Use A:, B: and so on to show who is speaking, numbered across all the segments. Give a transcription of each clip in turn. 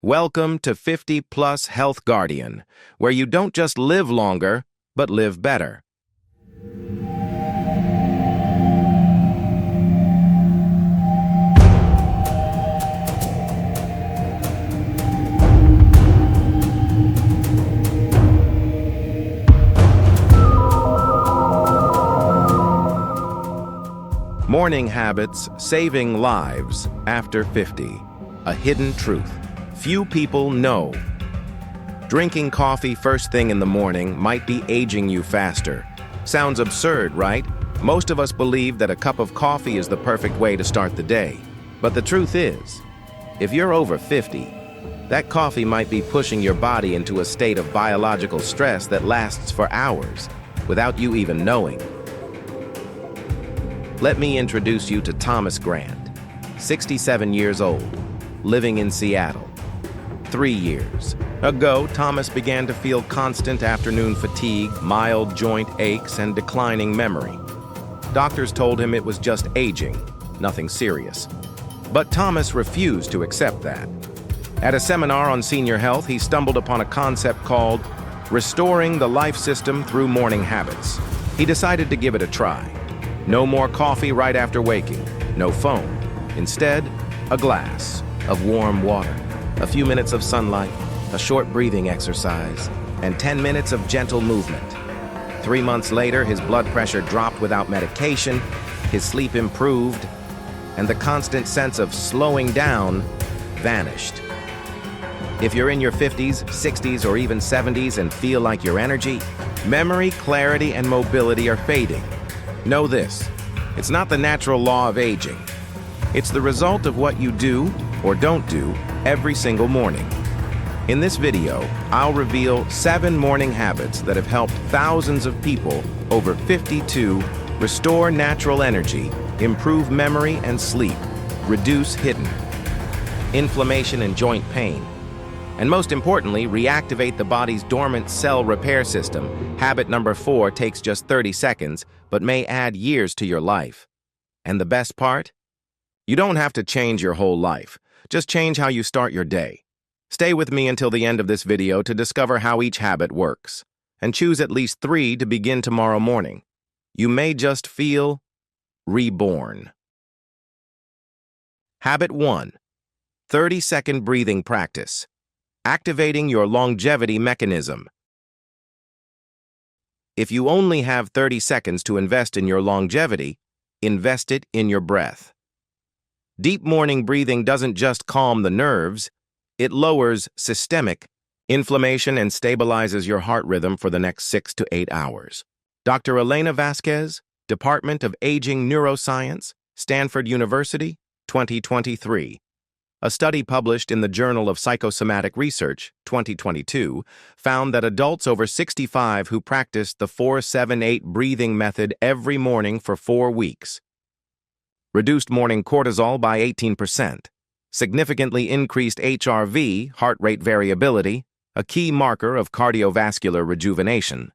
A: Welcome to 50 Plus Health Guardian, where you don't just live longer, but live better. Morning habits saving lives after 50. A hidden truth few people know. Drinking coffee first thing in the morning might be aging you faster. Sounds absurd, right? Most of us believe that a cup of coffee is the perfect way to start the day. But the truth is, if you're over 50, that coffee might be pushing your body into a state of biological stress that lasts for hours, without you even knowing. Let me introduce you to Thomas Grant, 67 years old, living in Seattle. 3 years ago, Thomas began to feel constant afternoon fatigue, mild joint aches, and declining memory. Doctors told him it was just aging, nothing serious. But Thomas refused to accept that. At a seminar on senior health, he stumbled upon a concept called restoring the life system through morning habits. He decided to give it a try. No more coffee right after waking, no phone. Instead, a glass of warm water, a few minutes of sunlight, a short breathing exercise, and 10 minutes of gentle movement. 3 months later, his blood pressure dropped without medication, his sleep improved, and the constant sense of slowing down vanished. If you're in your 50s, 60s, or even 70s and feel like your energy, memory, clarity, and mobility are fading, know this: it's not the natural law of aging. It's the result of what you do or don't do every single morning. In this video, I'll reveal 7 morning habits that have helped thousands of people over 52 restore natural energy, improve memory and sleep, reduce hidden inflammation and joint pain, and most importantly, reactivate the body's dormant cell repair system. Habit number 4 takes just 30 seconds, but may add years to your life. And the best part? You don't have to change your whole life. Just change how you start your day. Stay with me until the end of this video to discover how each habit works. And choose at least 3 to begin tomorrow morning. You may just feel reborn. Habit 1. 30-second breathing practice. Activating your longevity mechanism. If you only have 30 seconds to invest in your longevity, invest it in your breath. Deep morning breathing doesn't just calm the nerves, it lowers systemic inflammation and stabilizes your heart rhythm for the next 6 to 8 hours. Dr. Elena Vasquez, Department of Aging Neuroscience, Stanford University, 2023. A study published in the Journal of Psychosomatic Research, 2022, found that adults over 65 who practiced the 4-7-8 breathing method every morning for 4 weeks reduced morning cortisol by 18%, significantly increased HRV, heart rate variability, a key marker of cardiovascular rejuvenation.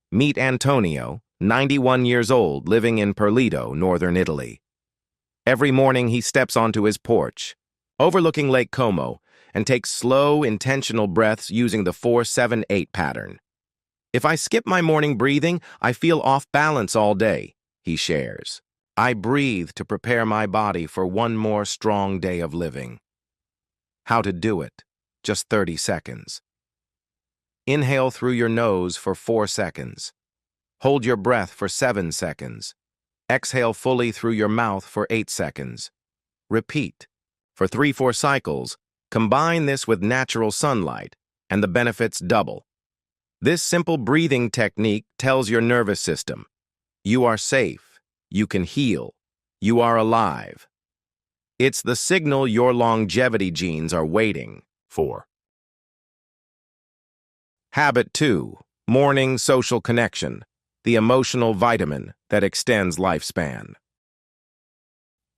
A: Meet Antonio, 91 years old, living in Perlido, northern Italy. Every morning he steps onto his porch, overlooking Lake Como, and takes slow, intentional breaths using the 4-7-8 pattern. "If I skip my morning breathing, I feel off balance all day," he shares. "I breathe to prepare my body for one more strong day of living." How to do it? Just 30 seconds. Inhale through your nose for 4 seconds. Hold your breath for 7 seconds. Exhale fully through your mouth for 8 seconds. Repeat. For 3-4 cycles, combine this with natural sunlight, and the benefits double. This simple breathing technique tells your nervous system, you are safe. You can heal. You are alive. It's the signal your longevity genes are waiting for. Habit 2. Morning social connection. The emotional vitamin that extends lifespan.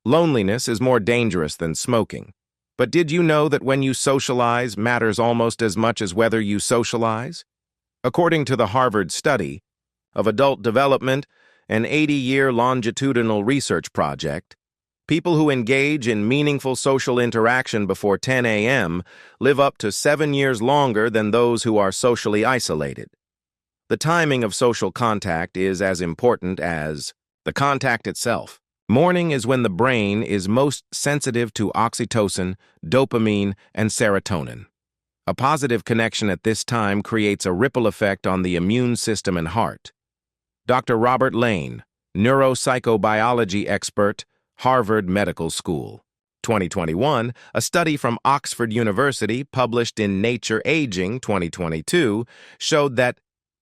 A: Loneliness is more dangerous than smoking. But did you know that when you socialize matters almost as much as whether you socialize? According to the Harvard study of adult development, an 80-year longitudinal research project, People who engage in meaningful social interaction before 10 a.m. live up to 7 years longer than those who are socially isolated. The timing of social contact is as important as the contact itself. Morning is when the brain is most sensitive to oxytocin, dopamine, and serotonin. A positive connection at this time creates a ripple effect on the immune system and heart. Dr. Robert Lane, neuropsychobiology expert, Harvard Medical School. 2021, a study from Oxford University published in Nature Aging 2022 showed that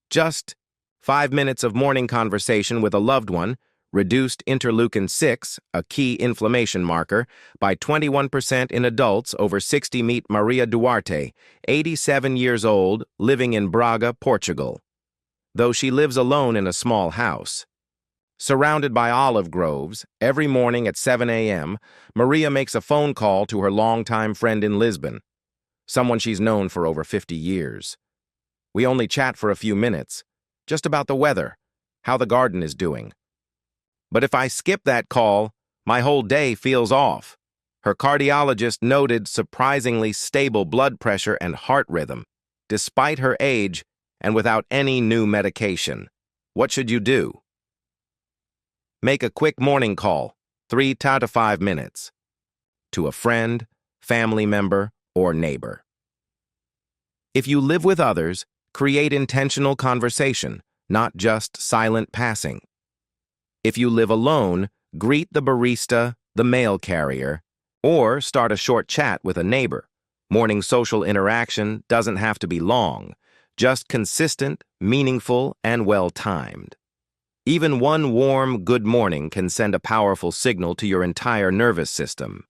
A: just 5 minutes of morning conversation with a loved one reduced interleukin-6, a key inflammation marker, by 21% in adults over 60. Meet Maria Duarte, 87 years old, living in Braga, Portugal. Though she lives alone in a small house, surrounded by olive groves, every morning at 7 a.m., Maria makes a phone call to her longtime friend in Lisbon, someone she's known for over 50 years. We only chat for a few minutes, just about the weather, how the garden is doing. But if I skip that call, my whole day feels off. Her cardiologist noted surprisingly stable blood pressure and heart rhythm, despite her age and without any new medication. What should you do? Make a quick morning call, 3 to 5 minutes, to a friend, family member, or neighbor. If you live with others, create intentional conversation, not just silent passing. If you live alone, greet the barista, the mail carrier, or start a short chat with a neighbor. Morning social interaction doesn't have to be long, just consistent, meaningful, and well-timed. Even one warm good morning can send a powerful signal to your entire nervous system.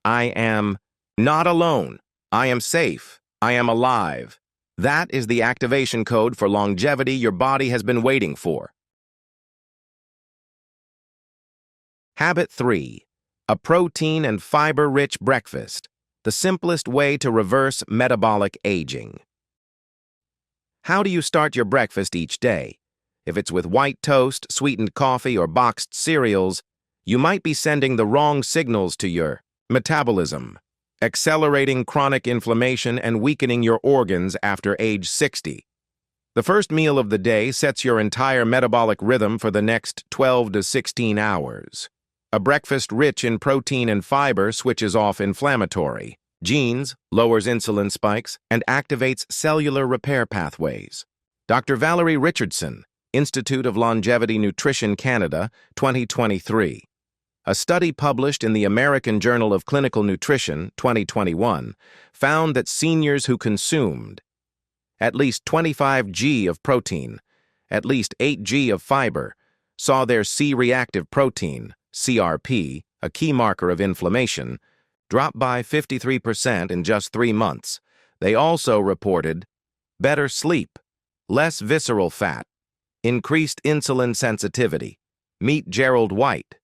A: I am not alone. I am safe. I am alive. That is the activation code for longevity your body has been waiting for. Habit 3. A protein and fiber-rich breakfast, the simplest way to reverse metabolic aging. How do you start your breakfast each day? If it's with white toast, sweetened coffee, or boxed cereals, you might be sending the wrong signals to your metabolism, accelerating chronic inflammation and weakening your organs after age 60. The first meal of the day sets your entire metabolic rhythm for the next 12 to 16 hours. A breakfast rich in protein and fiber switches off inflammatory genes, lowers insulin spikes, and activates cellular repair pathways. Dr. Valerie Richardson, Institute of Longevity Nutrition Canada, 2023. A study published in the American Journal of Clinical Nutrition, 2021, found that seniors who consumed at least 25 g of protein, at least 8 g of fiber, saw their C-reactive protein, CRP, a key marker of inflammation, drop by 53% in just 3 months. They also reported better sleep, less visceral fat, increased insulin sensitivity. Meet Gerald White,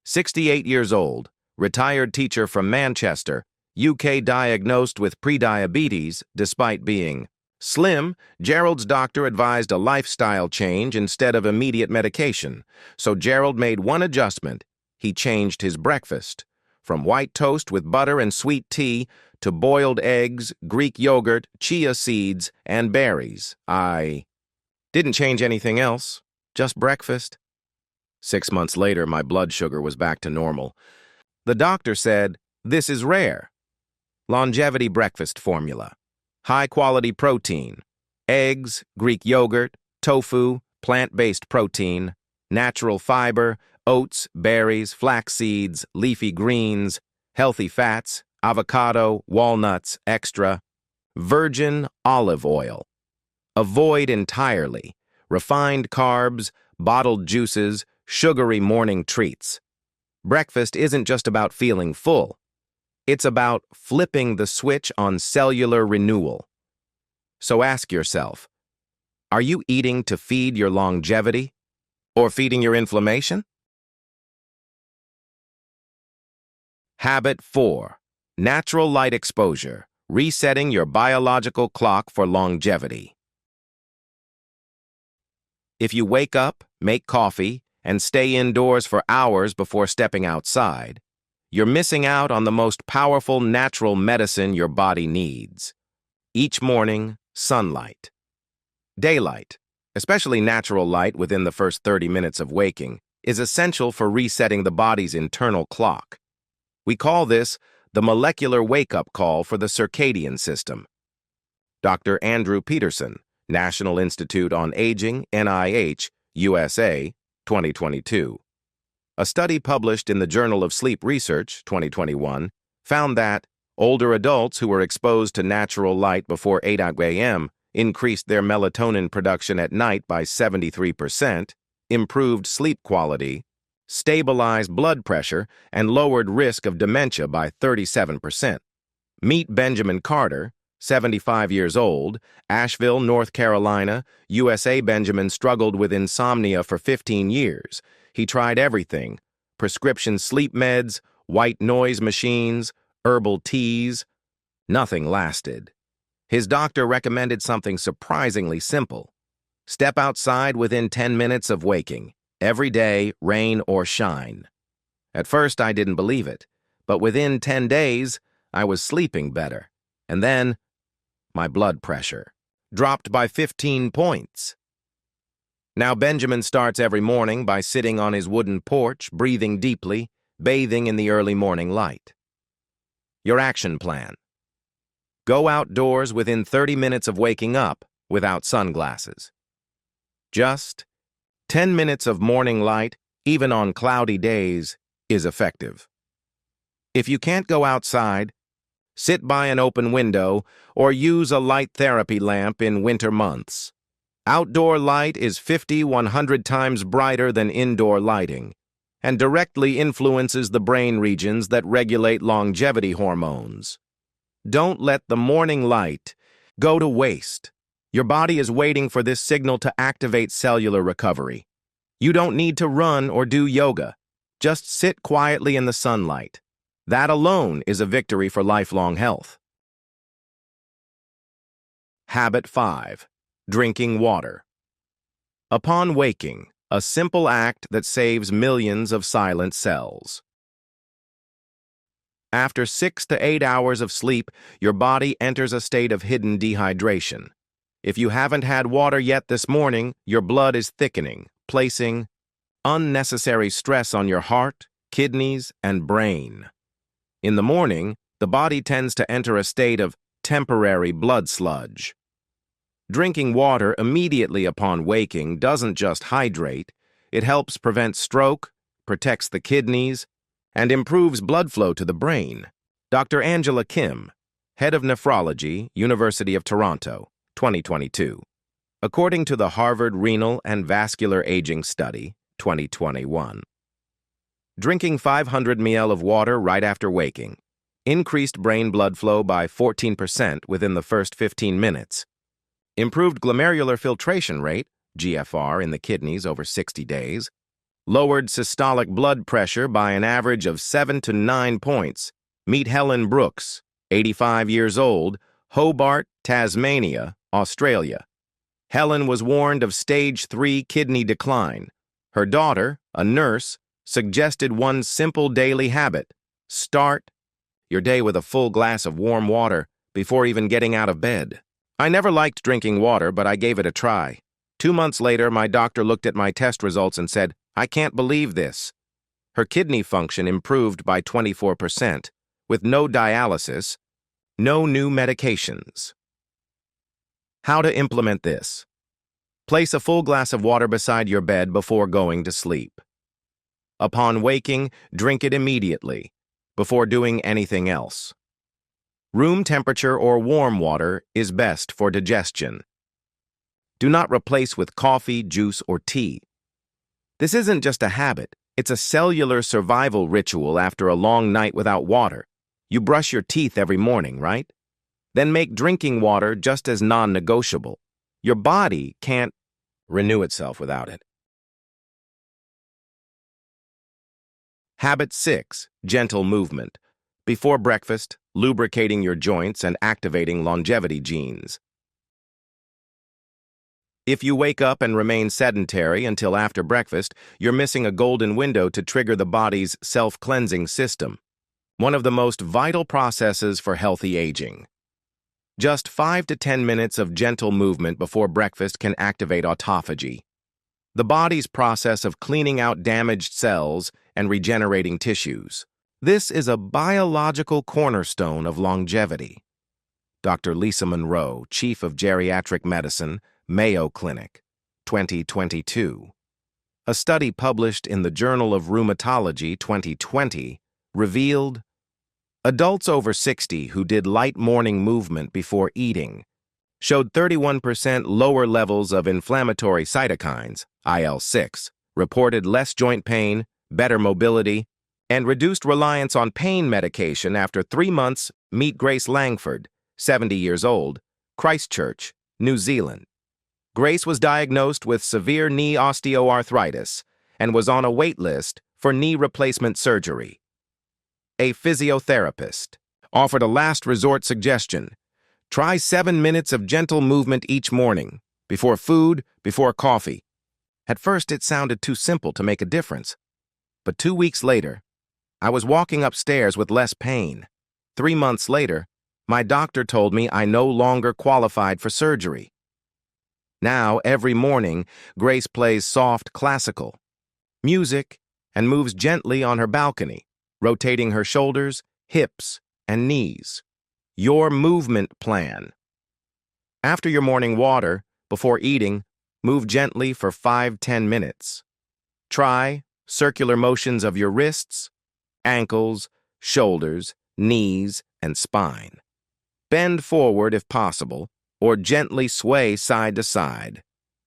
A: 68 years old, retired teacher from Manchester, UK, diagnosed with prediabetes despite being slim. Gerald's doctor advised a lifestyle change instead of immediate medication, so Gerald made one adjustment. He changed his breakfast from white toast with butter and sweet tea to boiled eggs, Greek yogurt, chia seeds, and berries. I didn't change anything else, just breakfast. 6 months later, my blood sugar was back to normal. The doctor said, "This is rare." Longevity breakfast formula. High-quality protein. Eggs, Greek yogurt, tofu, plant-based protein, natural fiber, oats, berries, flax seeds, leafy greens, healthy fats, avocado, walnuts, extra, virgin olive oil. Avoid entirely refined carbs, bottled juices, sugary morning treats. Breakfast isn't just about feeling full. It's about flipping the switch on cellular renewal. So ask yourself, are you eating to feed your longevity or feeding your inflammation? Habit 4. Natural light exposure, resetting your biological clock for longevity. If you wake up, make coffee, and stay indoors for hours before stepping outside, you're missing out on the most powerful natural medicine your body needs. Each morning, sunlight. Daylight, especially natural light within the first 30 minutes of waking, is essential for resetting the body's internal clock. We call this the molecular wake-up call for the circadian system. Dr. Andrew Peterson, National Institute on Aging, NIH, USA, 2022. A study published in the Journal of Sleep Research, 2021, found that older adults who were exposed to natural light before 8 a.m. increased their melatonin production at night by 73%, improved sleep quality, stabilized blood pressure, and lowered risk of dementia by 37%. Meet Benjamin Carter, 75 years old, Asheville, North Carolina, USA. Benjamin struggled with insomnia for 15 years. He tried everything: prescription sleep meds, white noise machines, herbal teas. Nothing lasted. His doctor recommended something surprisingly simple. Step outside within 10 minutes of waking, every day, rain or shine. At first, I didn't believe it, but within 10 days, I was sleeping better. And then, my blood pressure dropped by 15 points. Now Benjamin starts every morning by sitting on his wooden porch, breathing deeply, bathing in the early morning light. Your action plan. Go outdoors within 30 minutes of waking up without sunglasses. Just 10 minutes of morning light, even on cloudy days, is effective. If you can't go outside, sit by an open window or use a light therapy lamp in winter months. Outdoor light is 100 times brighter than indoor lighting and directly influences the brain regions that regulate longevity hormones. Don't let the morning light go to waste. Your body is waiting for this signal to activate cellular recovery. You don't need to run or do yoga. Just sit quietly in the sunlight. That alone is a victory for lifelong health. Habit 5. Drinking water. Upon waking, a simple act that saves millions of silent cells. After 6 to 8 hours of sleep, your body enters a state of hidden dehydration. If you haven't had water yet this morning, your blood is thickening, placing unnecessary stress on your heart, kidneys, and brain. In the morning, the body tends to enter a state of temporary blood sludge. Drinking water immediately upon waking doesn't just hydrate, it helps prevent stroke, protects the kidneys, and improves blood flow to the brain. Dr. Angela Kim, Head of Nephrology, University of Toronto, 2022. According to the Harvard Renal and Vascular Aging Study, 2021. Drinking 500 ml of water right after waking increased brain blood flow by 14% within the first 15 minutes. Improved glomerular filtration rate, GFR, in the kidneys over 60 days, lowered systolic blood pressure by an average of 7 to 9 points. Meet Helen Brooks, 85 years old, Hobart, Tasmania, Australia. Helen was warned of stage 3 kidney decline. Her daughter, a nurse, suggested one simple daily habit: start your day with a full glass of warm water before even getting out of bed. I never liked drinking water, but I gave it a try. 2 months later, my doctor looked at my test results and said, "I can't believe this." Her kidney function improved by 24%, with no dialysis, no new medications. How to implement this? Place a full glass of water beside your bed before going to sleep. Upon waking, drink it immediately, before doing anything else. Room temperature or warm water is best for digestion. Do not replace with coffee, juice, or tea. This isn't just a habit, it's a cellular survival ritual after a long night without water. You brush your teeth every morning, right? Then make drinking water just as non-negotiable. Your body can't renew itself without it. Habit 6. Gentle movement. Before breakfast, lubricating your joints and activating longevity genes. If you wake up and remain sedentary until after breakfast, you're missing a golden window to trigger the body's self-cleansing system. one of the most vital processes for healthy aging. Just 5 to 10 minutes of gentle movement before breakfast can activate autophagy, the body's process of cleaning out damaged cells and regenerating tissues. This is a biological cornerstone of longevity. Dr. Lisa Monroe, Chief of Geriatric Medicine, Mayo Clinic, 2022. A study published in the Journal of Rheumatology 2020 revealed adults over 60 who did light morning movement before eating showed 31% lower levels of inflammatory cytokines, IL-6, reported less joint pain, better mobility, and reduced reliance on pain medication after 3 months. Meet Grace Langford, 70 years old, Christchurch, New Zealand. Grace was diagnosed with severe knee osteoarthritis and was on a wait list for knee replacement surgery. A physiotherapist offered a last resort suggestion: try 7 minutes of gentle movement each morning, before food, before coffee. At first, it sounded too simple to make a difference. But 2 weeks later, I was walking upstairs with less pain. 3 months later, my doctor told me I no longer qualified for surgery. Now, every morning, Grace plays soft classical music and moves gently on her balcony, rotating her shoulders, hips, and knees. Your movement plan. After your morning water, before eating, move gently for 5-10 minutes. Try circular motions of your wrists, ankles, shoulders, knees, and spine. Bend forward if possible, or gently sway side to side.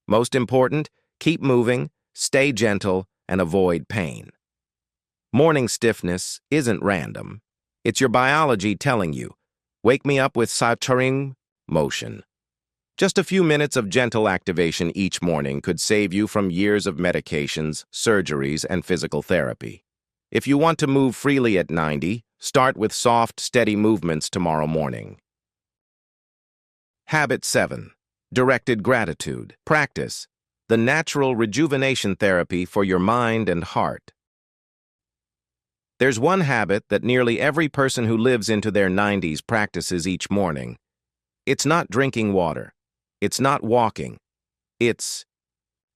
A: Most important, keep moving, stay gentle, and avoid pain. Morning stiffness isn't random. It's your biology telling you, wake me up with sauntering motion. Just a few minutes of gentle activation each morning could save you from years of medications, surgeries, and physical therapy. If you want to move freely at 90, start with soft, steady movements tomorrow morning. Habit 7. Directed gratitude. Practice the natural rejuvenation therapy for your mind and heart. There's one habit that nearly every person who lives into their 90s practices each morning. It's not drinking water. It's not walking. It's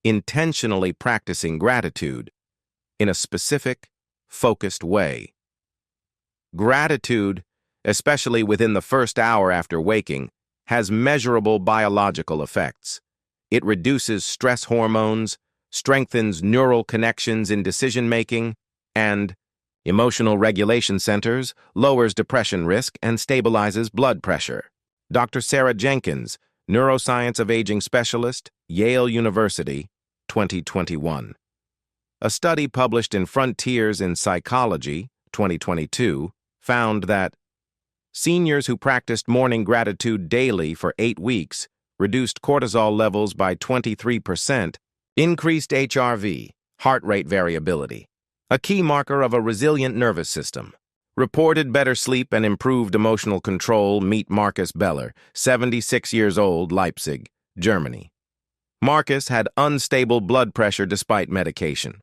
A: intentionally practicing gratitude in a specific, focused way. Gratitude, especially within the first hour after waking, has measurable biological effects. It reduces stress hormones, strengthens neural connections in decision-making, and emotional regulation centers, lowers depression risk, and stabilizes blood pressure. Dr. Sarah Jenkins, Neuroscience of Aging Specialist, Yale University, 2021. A study published in Frontiers in Psychology, 2022, found that seniors who practiced morning gratitude daily for 8 weeks reduced cortisol levels by 23%, increased HRV, heart rate variability, a key marker of a resilient nervous system, reported better sleep and improved emotional control. Meet Marcus Beller, 76 years old, Leipzig, Germany. Marcus had unstable blood pressure despite medication.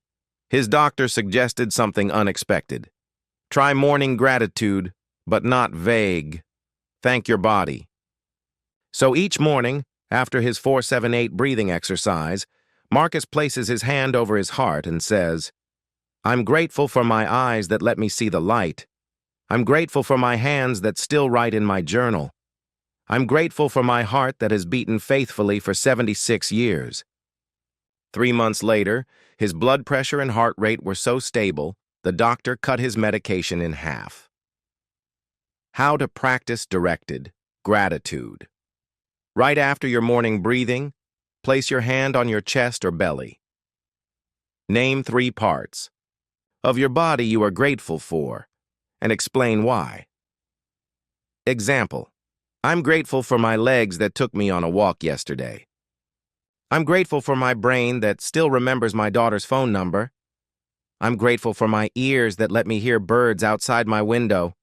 A: His doctor suggested something unexpected. Try morning gratitude, but not vague. Thank your body. So each morning, after his 4-7-8 breathing exercise, Marcus places his hand over his heart and says, "I'm grateful for my eyes that let me see the light. I'm grateful for my hands that still write in my journal. I'm grateful for my heart that has beaten faithfully for 76 years. 3 months later, his blood pressure and heart rate were so stable, the doctor cut his medication in half. How to practice directed gratitude. Right after your morning breathing, place your hand on your chest or belly. Name 3 parts of your body you are grateful for, and explain why. Example: I'm grateful for my legs that took me on a walk yesterday. I'm grateful for my brain that still remembers my daughter's phone number. I'm grateful for my ears that let me hear birds outside my window.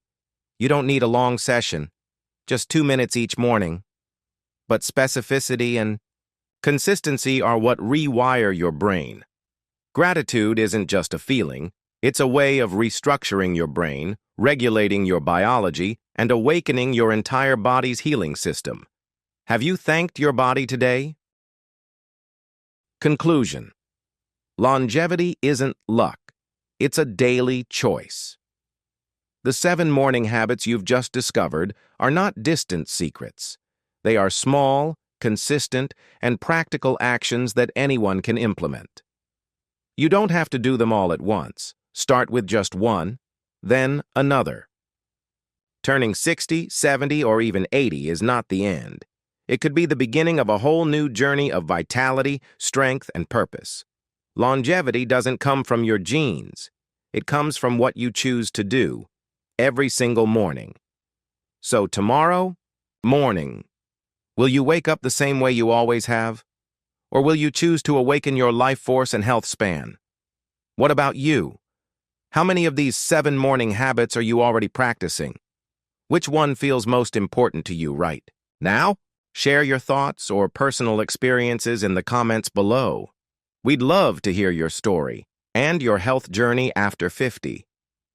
A: You don't need a long session, just 2 minutes each morning. But specificity and consistency are what rewire your brain. Gratitude isn't just a feeling, it's a way of restructuring your brain, regulating your biology and awakening your entire body's healing system. Have you thanked your body today? Conclusion. Longevity isn't luck. It's a daily choice. The 7 morning habits you've just discovered are not distant secrets. They are small, consistent, and practical actions that anyone can implement. You don't have to do them all at once. Start with just one, then another. Turning 60, 70, or even 80 is not the end. It could be the beginning of a whole new journey of vitality, strength, and purpose. Longevity doesn't come from your genes. It comes from what you choose to do every single morning. So tomorrow morning, will you wake up the same way you always have? Or will you choose to awaken your life force and health span? What about you? How many of these 7 morning habits are you already practicing? Which one feels most important to you right now? Share your thoughts or personal experiences in the comments below. We'd love to hear your story and your health journey after 50.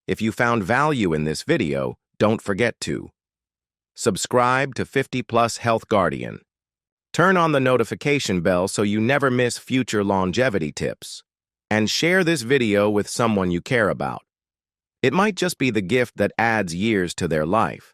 A: If you found value in this video, don't forget to subscribe to 50 Plus Health Guardian. Turn on the notification bell so you never miss future longevity tips. And share this video with someone you care about. It might just be the gift that adds years to their life.